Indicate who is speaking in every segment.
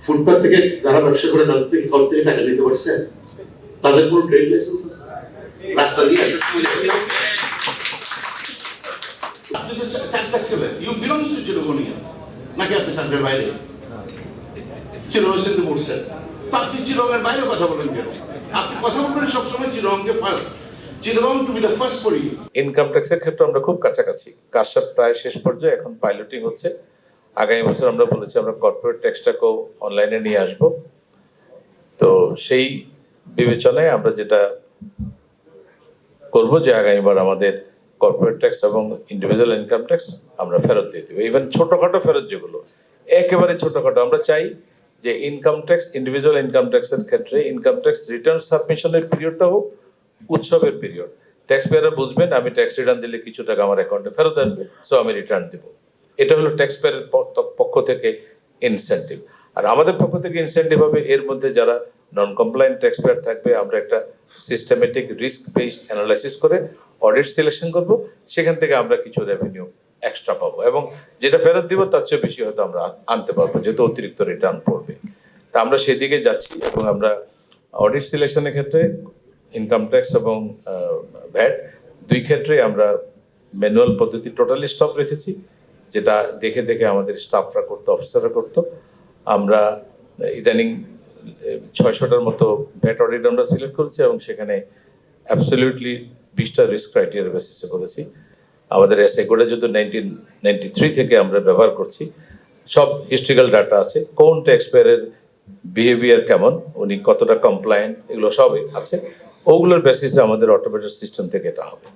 Speaker 1: Footpath থেকে যারা ব্যবসা করে তাদের থেকে কম থেকে টাকা নিতে পারছে? তাদের কোনো ট্রেড লাইসেন্স আছে? রাস্তা দিয়ে আসার সময় আপনি তো চাকরি ছিলেন, ইউ বিলংস টু চিরগনিয়া, নাকি আপনি চাকরির বাইরে? চিরগঞ্জে পড়ছেন, তো আপনি চিরগের বাইরে কথা বলেন কেন? আপনি কথা বলবেন সবসময় চিরগঞ্জকে first, Chirganj to be the first for you.
Speaker 2: Income ট্যাক্সের ক্ষেত্রে আমরা খুব কাছাকাছি, কাজটা প্রায় শেষ পর্যায়ে, এখন পাইলটিং হচ্ছে। আগামী বছর আমরা বলেছি আমরা কর্পোরেট ট্যাক্সটাকেও অনলাইনে নিয়ে আসব। তো সেই বিবেচনায় আমরা যেটা করব যে আগামীবার আমাদের কর্পোরেট ট্যাক্স এবং ইন্ডিভিজুয়াল ইনকাম ট্যাক্স আমরা ফেরত দিয়ে দেবো। ইভেন ছোটখাটো ফেরত যেগুলো একেবারে ছোটখাটো, আমরা চাই যে ইনকাম ট্যাক্স, ইন্ডিভিজুয়াল ইনকাম ট্যাক্সের ক্ষেত্রে ইনকাম ট্যাক্স রিটার্ন সাবমিশনের পিরিয়ডটা হোক উৎসবের পিরিয়ড। ট্যাক্স পেয়াররা বুঝবেন আমি ট্যাক্স রিটার্ন দিলে কিছু টাকা আমার অ্যাকাউন্টে ফেরত আসবে, সো আমি রিটার্ন দেবো। এটা হলো ট্যাক্স পেয়ারের পক্ষ থেকে ইনসেন্টিভ। আর আমাদের পক্ষ থেকে ইনসেন্টিভ হবে এর মধ্যে যারা নন কমপ্লায়েন্ট ট্যাক্স পেয়ার থাকবে, আমরা একটা সিস্টেমেটিক রিস্ক বেসড অ্যানালাইসিস করে অডিট সিলেকশন করব, সেখান থেকে আমরা কিছু রেভিনিউ এক্সট্রা পাবো এবং যেটা ফেরত দিব তার চেয়ে বেশি হয়তো আমরা আনতে পারবো, যেহেতু অতিরিক্ত রিটার্ন পড়বে। তা আমরা সেদিকে যাচ্ছি এবং আমরা অডিট সিলেকশনের ক্ষেত্রে ইনকাম ট্যাক্স এবং ভ্যাট দুই ক্ষেত্রে আমরা ম্যানুয়াল পদ্ধতি টোটালি স্টপ রেখেছি, যেটা দেখে দেখে আমাদের স্টাফরা করতো, অফিসাররা করতো। আমরা ইদানিং 600টার মতো ভ্যাট অডিট আমরা সিলেক্ট করেছি এবং সেখানে অ্যাবসলিউটলি 20টা রিস্ক ক্রাইটেরিয়া বেসিসে করেছি। আমাদের এসএ-কোডে যদি 1993 থেকে আমরা ব্যবহার করছি, সব হিস্ট্রিক্যাল ডাটা আছে, কোন ট্যাক্স পেয়ারের বিহেভিয়ার কেমন, উনি কতটা কমপ্লায়েন্ট, এগুলো সবই আছে। ওগুলোর বেসিসে আমাদের অটোমেটেড সিস্টেম থেকে এটা হবে।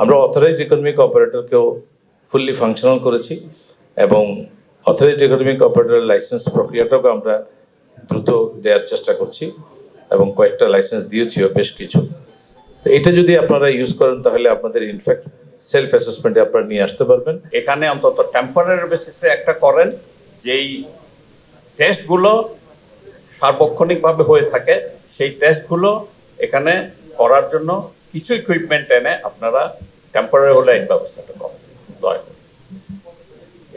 Speaker 2: আমরা অথরাইজড ইকোনমিক অপারেটরকেও ফুললি ফাংশনাল করেছি এবং অথরাইজড ইকোনমিক অপারেটরের লাইসেন্স প্রক্রিয়াটাকে আমরা দ্রুত দেওয়ার চেষ্টা করছি এবং কয়েকটা লাইসেন্স দিয়েছিও বেশ কিছু। তো এটা যদি আপনারা ইউজ করেন তাহলে আপনাদের ইনফ্যাক্ট সেলফ অ্যাসেসমেন্টে আপনারা নিয়ে আসতে পারবেন।
Speaker 3: এখানে অন্তত টেম্পোরারি বেসিসে একটা করেন, যেই টেস্টগুলো সার্বক্ষণিকভাবে হয়ে থাকে সেই টেস্টগুলো এখানে করার জন্য কিছু ইকুইপমেন্ট এনে আপনারা টেম্পোরারি হলে এই ব্যবস্থাটা করেন দয়া করে।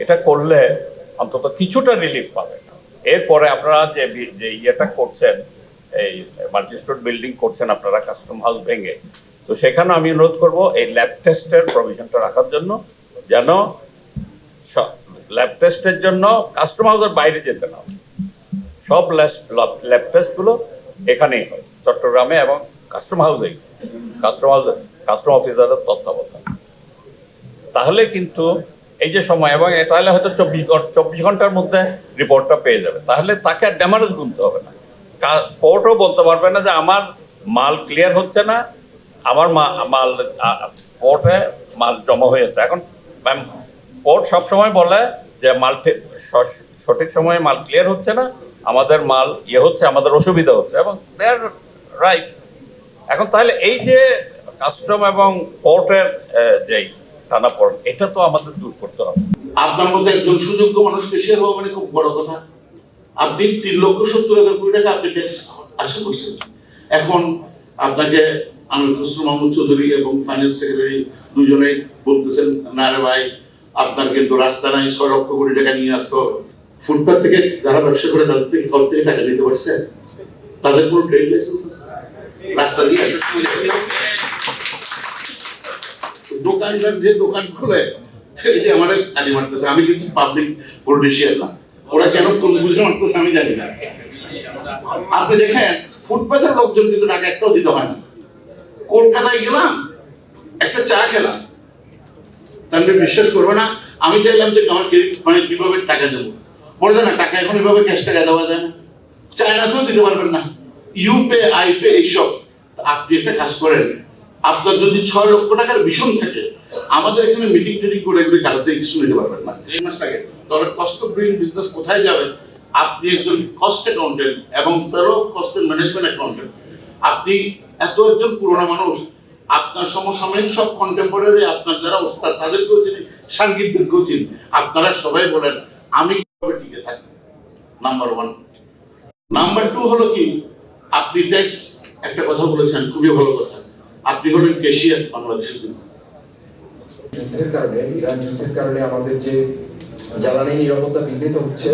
Speaker 3: এটা করলে অন্তত কিছুটা রিলিফ পাবেন। এরপরে আপনারা যে ইয়েটা করছেন, এই মাল্টিস্টোর বিল্ডিং করছেন আপনারা কাস্টম হাউস ভেঙে, তো সেখানে আমি অনুরোধ করব এই ল্যাব টেস্টের প্রভিশনটা রাখার জন্য, যেন ল্যাব টেস্টের জন্য কাস্টম হাউসের বাইরে যেতে না, সব ল্যাব টেস্টগুলো এখানেই হয়, চট্টগ্রামে এবং কাস্টম হাউসেই, কাস্টম অফিসারের তত্ত্বাবধান। তাহলে কিন্তু এই যে সময়, এবং তাহলে হয়তো 24 ঘন্টার মধ্যে রিপোর্টটা পেয়ে যাবে, তাহলে তাকে আর ড্যামারেজ গুনতে হবে না। কোর্টও বলতে পারবে না যে আমার মাল ক্লিয়ার হচ্ছে না, আমার মাল কোর্টে মাল জমা হয়েছে। এখন কোর্ট সবসময় বলে যে মাল সঠিক সময়ে মাল ক্লিয়ার হচ্ছে না, আমাদের মাল হচ্ছে, আমাদের অসুবিধা হচ্ছে, এবং দে আর রাইট। এখন তাহলে এই যে কাস্টম এবং কোর্টের যেই টানাপড়েন, এটা তো আমাদের দূর করতে হবে।
Speaker 1: আপনার মধ্যে একজন সুযোগ্য মানুষ পেশিয়ার হওয়া মানে খুব বড় কথা। আপনি 3,70,000 কোটি টাকা আপনি ট্যাক্স আশা করছেন। এখন আপনাকে আমির খসরু মাহমুদ চৌধুরী এবং ফাইন্যান্স সেক্রেটারি দুজনে বলতেছেন, না রে ভাই আপনার কিন্তু রাস্তা নাই, 6 লক্ষ কোটি টাকা নিয়ে আসতো। ফুটপাথ থেকে যারা ব্যবসা করে তাদের থেকে কম থেকে টাকা নিতে পারছে? তাদের কোনো ট্রেড লাইসেন্স আছে? রাস্তা দিয়ে আসার সময় দোকানদার যে দোকান খুলে যে আমাদের গালি মারতেছে, আমি কিন্তু পাবলিক পলিটিশিয়ান না, ওরা কেন বুঝে মারতেছে আমি জানি না। আপনি দেখেন ফুটপাথের লোকজন কিন্তু টাকা একটাও দিতে হয় না। কলকাতায় গেলাম, একটা চা খেলাম, তাহলে বিশ্বাস করবে না, আমি চাইলাম যে আমার মানে কিভাবে টাকা দেবো, বলবে না টাকা এখন এভাবে ক্যাশ টাকা দেওয়া যায় না, চায়নাতেও দিতে পারবেন না, ইউপে আইপে এইসব। আপনি একটা কাজ করেন, আপনার যদি 6 লক্ষ টাকার ভীষণ থাকে, আমাদের এখানে মিটিং টিটিং করে এগুলি কাটাতে কিছু নিতে পারবেন না। এই মাসটাকে তবে কস্ট অফ ডুইং বিজনেস কোথায় যাবেন? আপনি একজন কস্ট অ্যাকাউন্টেন্ট এবং fellow of cost and management accountant, আপনি এত একজন পুরোনো মানুষ, আপনার সমসাময়িক সব কন্টেম্পোরারি আপনার যারা ওস্তাদ তাদেরকেও চিনি, সাংগীতদেরকেও চিনি। আপনারা সবাই বলেন আমি কিভাবে টিকে থাকি, নাম্বার 1। নাম্বার 2 হলো কি, আপনি ট্যাক্স একটা কথা বলেছেন, খুবই ভালো কথা, আপনি হলেন ক্যাশিয়ার বাংলাদেশের জন্য।
Speaker 4: যুদ্ধের কারণে, ইরান যুদ্ধের কারণে আমাদের যে জ্বালানি নিরাপত্তা বিঘ্নিত হচ্ছে,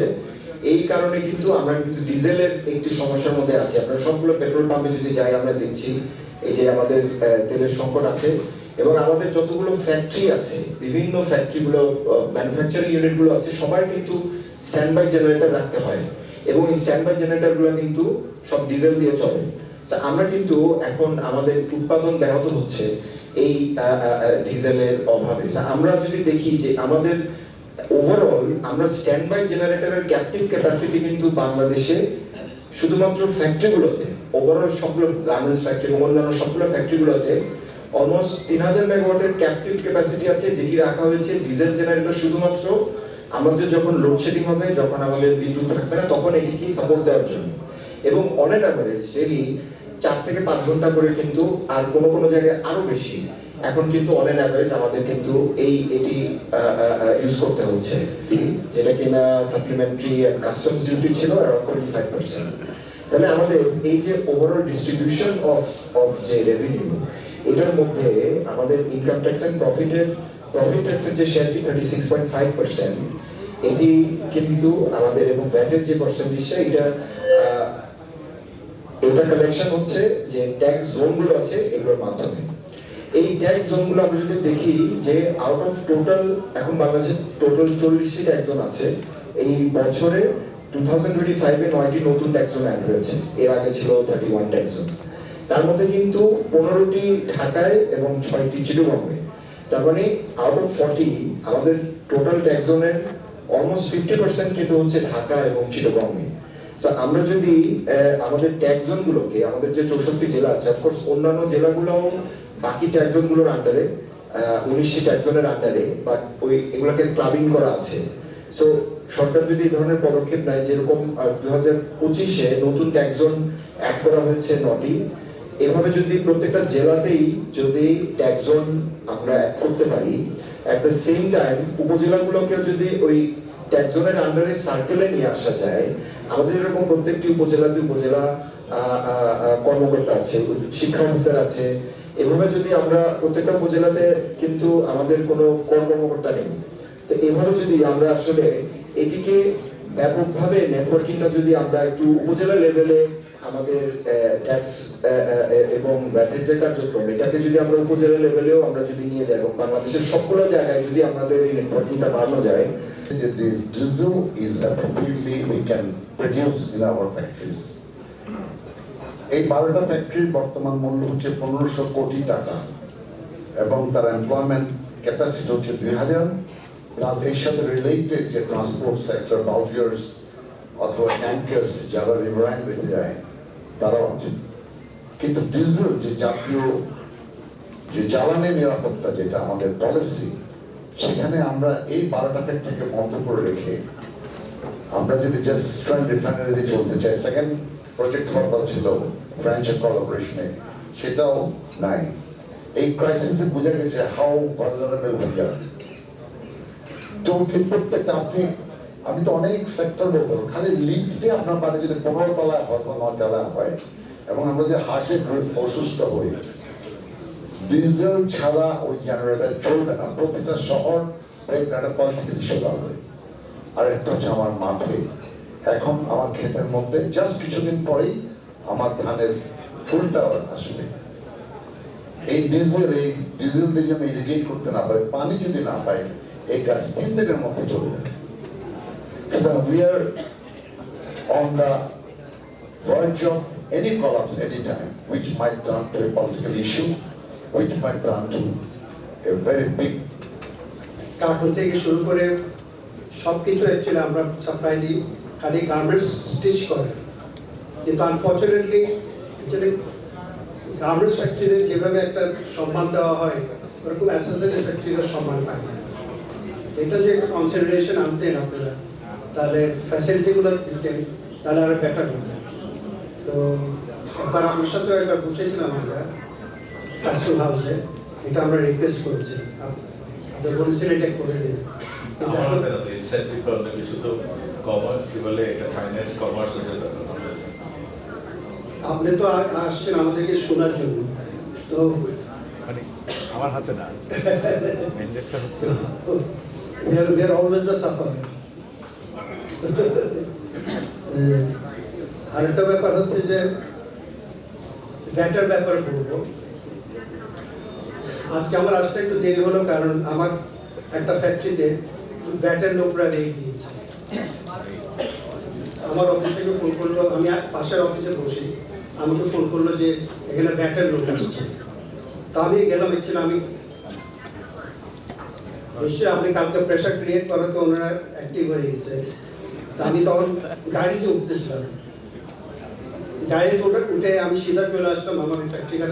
Speaker 4: এই কারণে কিন্তু আমরা কিন্তু ডিজেলের একটি সমস্যার মধ্যে আছি। আমরা সবগুলো পেট্রোল পাম্পে যদি যাই আমরা দেখছি এই যে আমাদের তেলের সংকট আছে, এবং আমাদের যতগুলো ফ্যাক্টরি আছে, বিভিন্ন ফ্যাক্টরিগুলো ম্যানুফ্যাকচারিং ইউনিটগুলো আছে, সবার কিন্তু স্ট্যান্ড বাই জেনারেটর রাখতে হয়, এবং এই স্ট্যান্ড বাই জেনারেটরগুলো কিন্তু সব ডিজেল দিয়ে চলে। তো আমরা কিন্তু এখন আমাদের উৎপাদন ব্যাহত হচ্ছে এই ডিজেলের অভাবে। আমরা যদি দেখি যে আমাদের ওভারঅল আমরা স্ট্যান্ড বাই জেনারেটরের ক্যাপটিভ ক্যাপাসিটি কিন্তু বাংলাদেশে শুধুমাত্র ফ্যাক্টরিগুলোতে, ওভারঅল সবগুলো গার্মেন্টস ফ্যাক্টরি এবং অন্যান্য সবগুলো ফ্যাক্টরিগুলোতে অলমোস্ট 3000 মেগাওয়াটের ক্যাপটিভ ক্যাপাসিটি আছে, যেটি রাখা হয়েছে ডিজেল জেনারেটর শুধুমাত্র আমাদের যখন লোডশেডিং হবে, যখন আমাদের বিদ্যুৎ থাকবে না, তখন এটিকে সাপোর্ট দেওয়ার জন্য। এবং অন অ্যান অ্যাভারেজ সেটি 4 থেকে 5 ঘন্টা করে, কিন্তু আর কোনো কোনো জায়গায় আরো বেশি এখন কিন্তু অন অ্যান অ্যাভারেজ আমাদের কিন্তু এটি ইউজ করতে হচ্ছে, যেটা কিনা সাপ্লিমেন্টারি এন্ড কাস্টমস ডিউটি ছিল অ্যারাউন্ড 25%। তাহলে আমাদের এই যে ওভারঅল ডিস্ট্রিবিউশন অফ যে রেভিনিউ, এটার মধ্যে আমাদের ইনকাম ট্যাক্স এন্ড প্রফিট ট্যাক্সের যে শেয়ারটি 36.5%, এটি কিন্তু আমাদের, এবং ভ্যাটের যে পার্সেন্টেজটা, এটা কালেকশন হচ্ছে যে ট্যাক্স জোনগুলো আছে এগুলোর মাধ্যমে। এই ট্যাক্স জোনগুলো আমরা যদি দেখি যে আউট অফ টোটাল, এখন বাংলাদেশে টোটাল 40টি ট্যাক্স জোন আছে। এই বছরে 2025-এ 9টি নতুন ট্যাক্স জোন অ্যাড হয়েছে, এর আগে ছিল 31 ট্যাক্স জোন। তার মধ্যে কিন্তু 15টি ঢাকায় এবং 6টি চিটাগংয়ে। তার মানে আউট অফ 40 আমাদের টোটাল ট্যাক্স জোনের অলমোস্ট 50% কিন্তু হচ্ছে ঢাকা এবং চিটাগংয়ে। সো আমরা যদি আমাদের ট্যাক্স জোনগুলোকে, আমাদের যে 64টি জেলা আছে, অফকোর্স অন্যান্য জেলাগুলোও বাকি ট্যাক্স জোনগুলোর আন্ডারে, 19টি ট্যাক্স জোনের আন্ডারে, বাট এগুলোকে ক্লাবিং করা আছে। সো সরকার যদি এই ধরনের পদক্ষেপ নেয়, যেরকম 2025-এ নতুন ট্যাক্স জোন অ্যাড করা হয়েছে 9টি, এভাবে যদি প্রত্যেকটা জেলাতেই যদি ট্যাক্স জোন আমরা অ্যাড করতে পারি, অ্যাট দ্য সেম টাইম উপজেলাগুলোকে যদি ওই ট্যাক্স জোনের আন্ডারে সার্কেলে নিয়ে আসা যায়, আমাদের এরকম প্রত্যেকটি উপজেলাতে উপজেলা কর্মকর্তা আছে, শিক্ষা অফিসার আছে, এভাবে যদি আমরা প্রত্যেকটা উপজেলাতে কিন্তু আমাদের কোনো কর্মকর্তা নেই, তো এভাবে যদি আমরা আসলে এটিকে ব্যাপকভাবে নেটওয়ার্কিংটা যদি আমরা একটু উপজেলা লেভেলে আমাদের ট্যাক্স এবং ভ্যাটের যে কার্যক্রম, এটাকে যদি আমরা উপজেলা লেভেলেও আমরা যদি নিয়ে যাই এবং বাংলাদেশের সবগুলো জায়গায় যদি আমাদের এই নেটওয়ার্কিংটা বাড়ানো যায়,
Speaker 5: this diesel is appropriately we can produce in our factories. এই 12টা ফ্যাক্টরির বর্তমান মূল্য হচ্ছে 1500 কোটি টাকা, এবং তার এমপ্লয়মেন্ট ক্যাপাসিটি হচ্ছে 2000, প্লাস এর সাথে রিলেটেড যে ট্রান্সপোর্ট সেক্টর, বাউজার্স অথবা ট্যাঙ্কার্স যারা রিভারাইন দিতে যায় তারাও আছে। কিন্তু ডিজেল যে জাতীয় যে জ্বালানি নিরাপত্তা, যেটা আমাদের পলিসি, সেখানে আমরা এই 12টা ফ্যাক্টরিকে বন্ধ করে রেখে আমরা যদি জাস্ট স্ট্র্যান্ড রিফাইনারি চলতে চাই, সেকেন্ড প্রজেক্ট কথা ছিল ফ্রেঞ্চ কোলাবোরেশনে, সেটাও নাই। এই ক্রাইসিসে বোঝা গেছে হাউ ভালনারেবল উই আর। চৌকির প্রত্যেকটা আমি তো অনেক সেক্টর বলবো, খালি লিফটে আপনার বাড়ি যদি 15 তলায় হয় বা 9 তলায় হয়, এবং আমরা যে হার্টে অসুস্থ হই, ডিজেল ছাড়া ওই জেনারেটর চলবে না। প্রতিটা শহর একটা পলিটিক্যাল ইস্যু হবে। আর একটা হচ্ছে আমার মাঠে, এখন আমার ক্ষেতের মধ্যে জাস্ট কিছুদিন পরেই আমার ধানের ফুলটা আসবে। এই ডিজেল দিয়ে আমি ইরিগেট করতে না পারি, পানি যদি না পাই, এই গাছ 3 দিনের মধ্যে চলে যাবে। সুতরাং we are on the verge of any collapse anytime, which might turn to a political issue, which might turn to a very big
Speaker 6: cartoon থেকে শুরু করে সবকিছু অ্যাকচুয়ালি আমরা সাপ্লাই দিই, খালি গার্মেন্টস স্টিচ করে। কিন্তু আনফর্চুনেটলি অ্যাকচুয়ালি গার্মেন্টস ফ্যাক্টরিতে যেভাবে একটা সম্মান দেওয়া হয়, ওরকম অ্যাসেসরি ফ্যাক্টরিতে সম্মান পায় না। এটা যে একটা কনসিডারেশন আনতেন আপনারা, তাহলে ফ্যাসিলিটিগুলো দিতেন, তাহলে আরো বেটার হতো। তো একবার আমার সাথে একবার বসেছিলাম আমরা কাস্টম হাউসে, এটা আমরা রিকোয়েস্ট করেছিলাম, আপনাদের বলেছিলেন এটা করে দিন।
Speaker 2: আমাদের ইনসেন্টিভ করলে কিছু তো কমার কি বলে, এটা ফাইন্যান্স কমার্স হয়ে যাবে।
Speaker 6: আপনি তো আসছেন আমাদেরকে শোনার জন্য, তো
Speaker 7: মানে আমার হাতে না, ম্যান্ডেটটা হচ্ছে
Speaker 6: we are always the sufferer. আরেকটা ব্যাপার হচ্ছে যে ভ্যাটের ব্যাপারে বলবো। আজকে আমার আসতে একটু দেরি হলো কারণ আমার একটা ফ্যাক্টরিতে ভ্যাটের লোকরা রেখে দিয়েছে। আমার অফিস থেকে ফোন করলো, আমি পাশের অফিসে বসি, আমাকে ফোন করলো যে এখানে ভ্যাটের লোক আসছে। তো আমি গেলাম, ছিল আমি নিশ্চয়ই আপনি কালকে প্রেশার ক্রিয়েট করাতে ওনারা অ্যাক্টিভ হয়ে গেছে। তা আমি তখন গাড়িতে উঠতেছিলাম, গাড়িতে উঠে আমি সিধা চলে আসলাম আমার ফ্যাক্টরির